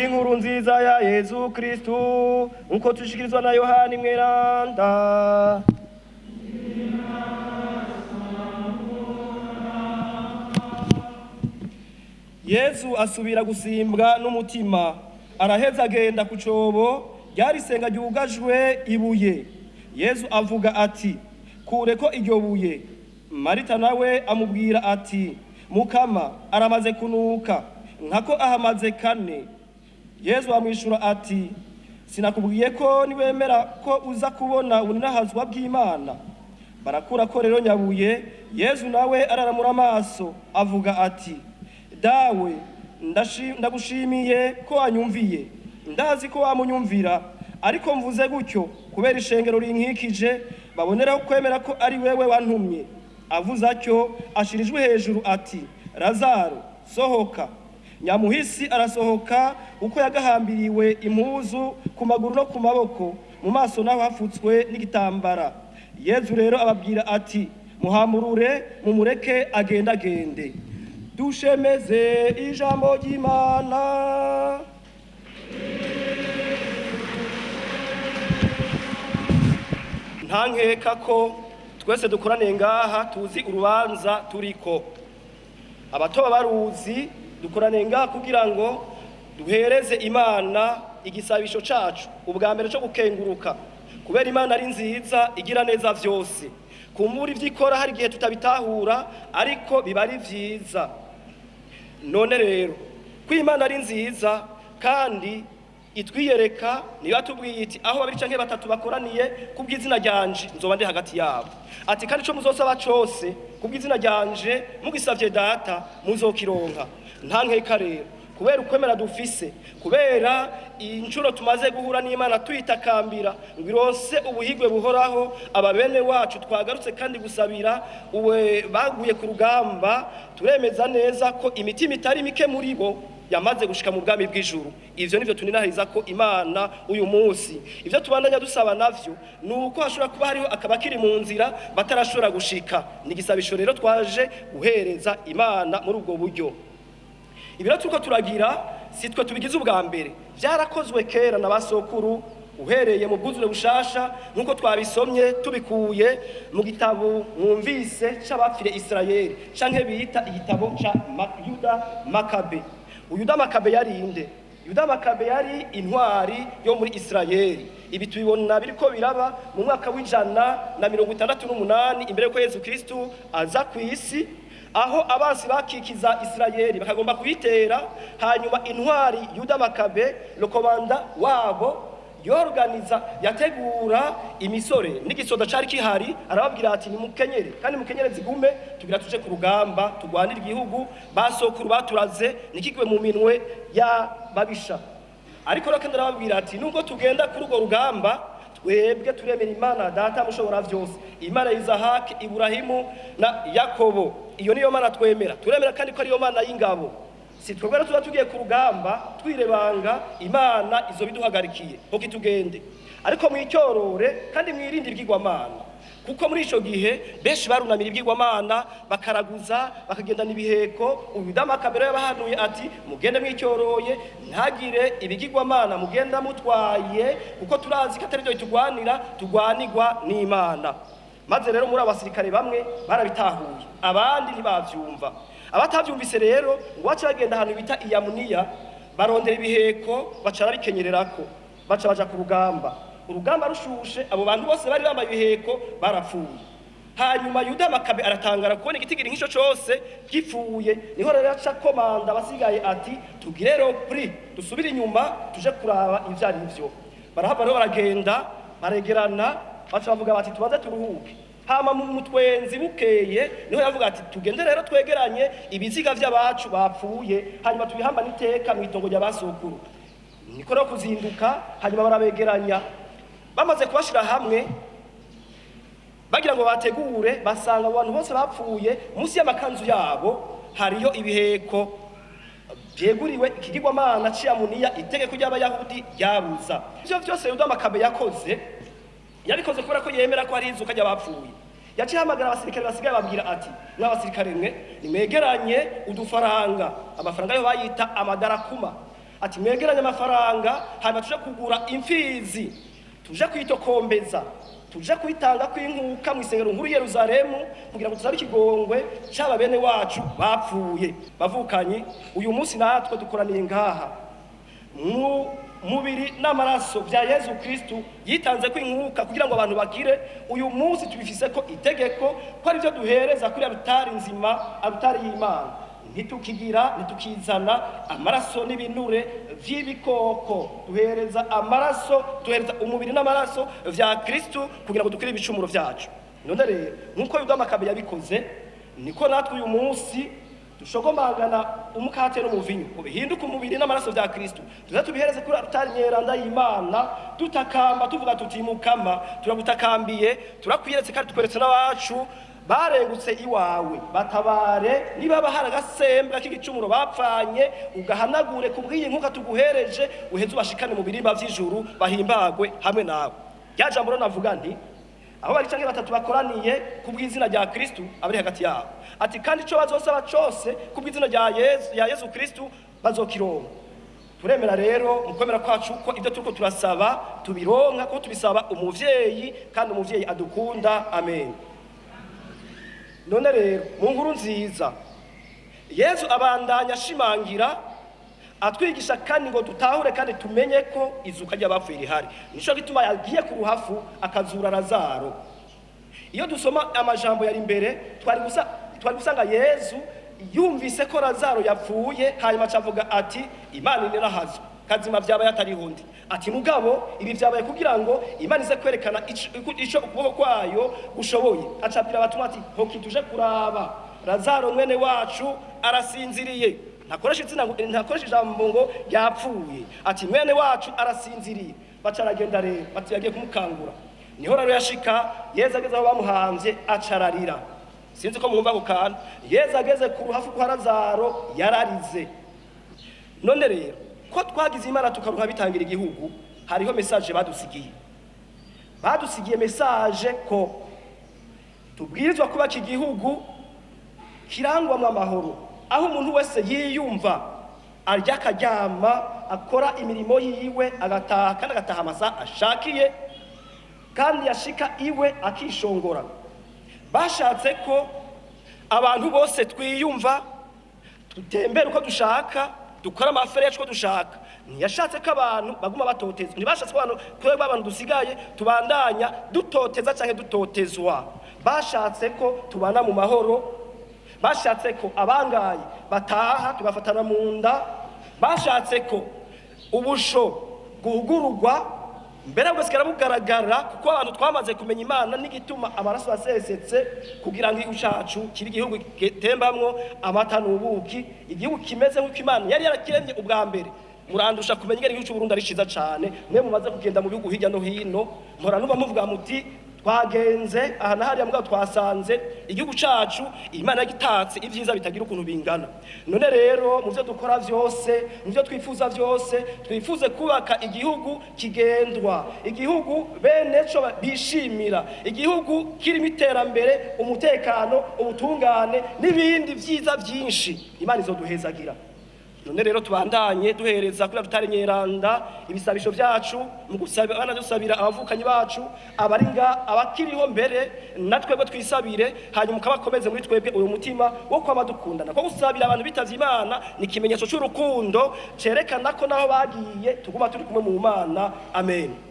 Inkuru nziza ya Yesu Kristu uko tushikirizwa na Yohani Mweranda. Yesu asubira gusimbwa n'umutima, araheza agenda ku cobo ryari senga ryugajwe ibuye. Yesu avuga ati, kureko iryo buye. Marita nawe amubwira ati, Mukama, aramaze kunuka, nkako ahamaze kane. Yesu amwishura ati, sinakubwiye ko niwemera ko uza kubona ubunahazwa bw'Imana? Barakura ko rero nyabuye. Yesu nawe araramura amaso avuga ati, Dawe, ndagushimiye ko wanyumviye, ndazi ko wamunyumvira, ariko mvuze gutyo kubera ishengero rinkikije baboneraho kwemera ko ari wewe wantumye. Avuze atyo ashirijwe hejuru ati, Lazaro, sohoka. Nyamuhisi arasohoka uko yagahambiriwe impuzu ku maguru no ku maboko, mu maso naho hafutswe n'igitambara. Yesu rero ababwira ati, muhamurure mumureke agende. Dushemeze ijambo ry'Imana. Ntankeka ko twese dukoraniye ngaha tuzi urubanza turiko. Abatoba baruzi, dukoraniye ngaha kugira ngo duhereze Imana igisabisho cacu, ubwa mbere cyo gukenguruka, kubera Imana ari nziza igira neza vyose. Kumbura ivyikora hari igihe tutabitahura, ariko biba ari vyiza. None rero ko Imana ari nziza kandi itwiyereka, niba tubwiye iti aho babiri canke batatu bakoraniye kubw'izina ryanje nzoba ndi hagati yabo. Ati kandi ico muzosaba cose kubw'izina ryanje mugisavye Data muzokironka. Ntankeka rero kubera ukwemera dufise, kubera incuro tumaze guhura n'Imana tuyitakambira ngo ironse ubuhigwe buhoraho, ababene wacu twagarutse kandi gusabira uwe baguye ku rugamba, turemeza neza ko imitima itari mike muri bo yamaze gushika mu bwami bw'ijuru. Ivyo nivyo tuninahiriza ko Imana uyu munsi ivyo tubandanya dusaba navyo nuko hashobora kuba hariho akabakiri mu nzira batarashobora gushika. Nigisabisho rero twaje guhereza Imana muri ubwo buryo. Ibiro turiko turagira sitwe tubigize ubwa mbere, byarakozwe kera na basokuru uhereye mu bwuzure bushasha nkuko twabisomye tubikuye mu gitabo mwumvise c'abapfire Isirayeli canke bita igitabo ca Yuda Makabe. Uyuda Makabe yari inde? Yuda Makabe yari intwari yo muri Isirayeli. Ibi tubibona biriko biraba mu mwaka w'168 imbere ko Yesu Kristo aza ku isi, aho abansi bakikiza Isirayeli bakagomba kuyitera. Hanyuma intwari Yuda Makabe, lokomanda wabo, yorganiza yategura imisore n'igisoda cari kihari, arababwira ati nimukenyere kandi mukenyere zigume, tugira tuje ku rugamba tugwanira igihugu basokuru baturaze nikigwe mu minwe ya babisha. Ariko rero kandi arababwira ati nubwo tugenda kuri urwo rugamba twebwe turemera Imana Data mushobora vyose, Imana Isahaki, Iburahimu na Yakobo. Iyo niyo Mana twemera, turemera kandi ko ariyo Mana y'ingabo. Si twebwe tuba tugiye ku rugamba twirebanga, Imana izo biduhagarikiye ho kitugende. Ariko mwicyorore kandi mwirinde ibigirwamana, kuko muri ico gihe benshi barunamira ibigirwamana bakaraguza bakagendana ibiheko. Uyuda Makabe yabahanuye ati mugende mwicyoroye, ntagire ibigirwamana mugenda mutwaye, kuko turazi ko atari byo tugwanira, tugwanirwa n'Imana. Maze rero muri abasirikare bamwe barabitahuye, abandi ntibavyumva. Abatavyumvise rero ngo baca bagenda ahantu bita Iyamuniya, barondera ibiheko baca bikenyererako, baca baja ku rugamba. Urugamba rushushe, abo bantu bose bari bambaye ibiheko barapfuye. Hanyuma Yuda Makabe aratangara kubona igitigiri nk'ico cose gipfuye. Niho rero aca komanda basigaye ati tugire repris, dusubire inyuma tuje kuraba ivyari ivyo. Barahava rero baragenda baregerana, baca bavuga bati tubaze turuhuke. Hama mu mutwenzi bukeye niho yavuga ati tugende rero twegeranye ibiziga vy'abacu bapfuye, hanyuma tubihamba n'iteka mu itongo rya basokuru. Niko rero kuzinduka, hanyuma barabegeranya. Bamaze kubashira hamwe bagira ngo bategure, basanga abantu bose bapfuye, munsi y'amakanzu yabo hariyo ibiheko byeguriwe ikigirwamana c'Iyamuniya, itegeko ry'Abayahudi ryabuza. Ivyo vyose Yuda Makabe yakoze, yabikoze kubera ko yemera ko ari izuka ry'abapfuye. Yaciye hamagara abasirikare basigaye babwira ati mw'abasirikare mwe nimwegeranye udufaranga. Amafaranga yo bayita amadarakuma. ati mwegeranye amafaranga hanyuma tuje kugura imfizi tuje kwitokombeza tuje kwitanga kw'inkuka mu isengero nkuru Yerusalemu kugira ngo tuzabe ikigongwe cy'aba bene wacu bapfuye bavukanye. Uyu munsi natwe dukoraniye ngaha mu mubiri n'amaraso bya Yesu Kristo yitanze kw'inkuka kugira ngo abantu bakire. Uyu munsi tubifise ko itegeko ko ari byo duhereza kuri altari nzima, altari y'Imana. Nitukizana amaraso n'ibinure vy'ibikoko, duhereza amaraso, duhereza umubiri n'amaraso vya Kristo kugira ngo dukire ibicumuro vyacu. None rero nkuko Yuda Makabe yabikoze niko natwe uyu munsi dushogomangana umukate n'umuvinyu ubihinduka umubiri n'amaraso vya Kristo, tubihereze kuri altari nyeranda y'Imana, dutakamba tuvuga tuti Mukama turagutakambiye, turakwiyeretse kandi tukweretse n'abacu barengutse iwawe, batabare niba bahara gasembwa k'igicumuro bapfanye, ugahanagure kubwiye nkuka tuguhereje, uheze ubashikane mu birimba vy'ijuru bahimbagwe hamwe nawe. Rya jambo rero navuga nti aho bari canke batatu bakoraniye kubw'izina rya Kristo abari hagati yabo, ati kandi ico bazosaba cose kubw'izina rya Yesu Kristo bazokironka. Turemera rero mu kwemera kwacu ko ibyo turiko turasaba tubironka, ko tubisaba umuvyeyi kandi umuvyeyi adukunda. Amen. None rero mu nkuru nziza Yesu abandanya ashimangira atwigisha kandi ngo dutahure kandi tumenye ko izuka ry'abapfuye rihari. Nico gituma yagiye ku ruhafu akazura Lazaro. Iyo dusoma amajambo yari imbere twari gusanga Yesu yumvise ko Lazaro yapfuye, hanyuma acavuga ati Imana irahazwa kazima vyabaye atarihundi, ati mugabo ibi vyabaye kugira ngo Imana ize kwerekana ico ukuboko kwayo gushoboye. Acabwira abatumwa ati hoki tuje kuraba Lazaro mwene wacu arasinziriye. Ntakoresha ijambo ngo yapfuye, ati mwene wacu arasinziriye. Bacaragenda rero bati yagiye kumukangura. Niho rero yashika Yesu ageze aho bamuhanvye acararira. Sinzi ko mwumva ko kana Yesu ageze ku ruhafu kwa Lazaro yararize. None rero ko twagize Imana tukaruha bitangira igihugu, hariho message badusigiye message ko tubwirizwa kuba igihugu kirangwa mu amahoro, aho umuntu wese yiyumva arya akaryama akora imirimo yiwe agataha kandi agataha amasaha ashakiye kandi yashika iwe akishongora. Bashatse ko abantu bose twiyumva tutembera uko dushaka, dukora amafere yacu ko dushaka. Ntiyashatse ko abantu baguma batotezwa, ntibashatse ko abantu dusigaye tubandanya dutoteza canke dutotezwa. Bashatse ko tubana mu mahoro, bashatse ko abangaye bataha tubafatana mu nda, bashatse ko ubusho guhugururwa mbere bwose karabugaragara, kuko abantu twamaze kumenya Imana n'igituma amaraso asesetse kugira ngo igihugu cacu kiri igihugu gitembamwo amata n'ubuki, igihugu kimeze nk'uko Imana yari yarakiremye ubwa mbere. Murandusha kumenya ingene igihugu cy'u Burundi ari ciza cane, mwe mumaze kugenda mu bihugu hirya no hino, mpora nuba muvuga muti twagenze aha nahari mbwa twasanze igihugu cacu Imana yagitatse ivyiza bitagira ukuntu bingana. None rero mu byo dukora vyose, mu byo twifuza vyose, twifuze kubaka igihugu kigendwa, igihugu bene co bishimira, igihugu kirimo iterambere, umutekano, ubutungane n'ibindi vyiza vyinshi. Imana izoduhezagira. None rero tubandanye duhereza kuri altari nyeranda ibisabisho vyacu mu gusaba dusabira abavukanyi bacu abaringa abakiriho mbere natwebwe twisabire, hanyuma ukabakomeze muri twebwe uyu mutima wo kwama dukundana. Ko gusabira abantu bitavye Imana ni kimenyetso cy'urukundo cerekana ko naho bagiye tuguma turi kumwe mu Mana. Amen.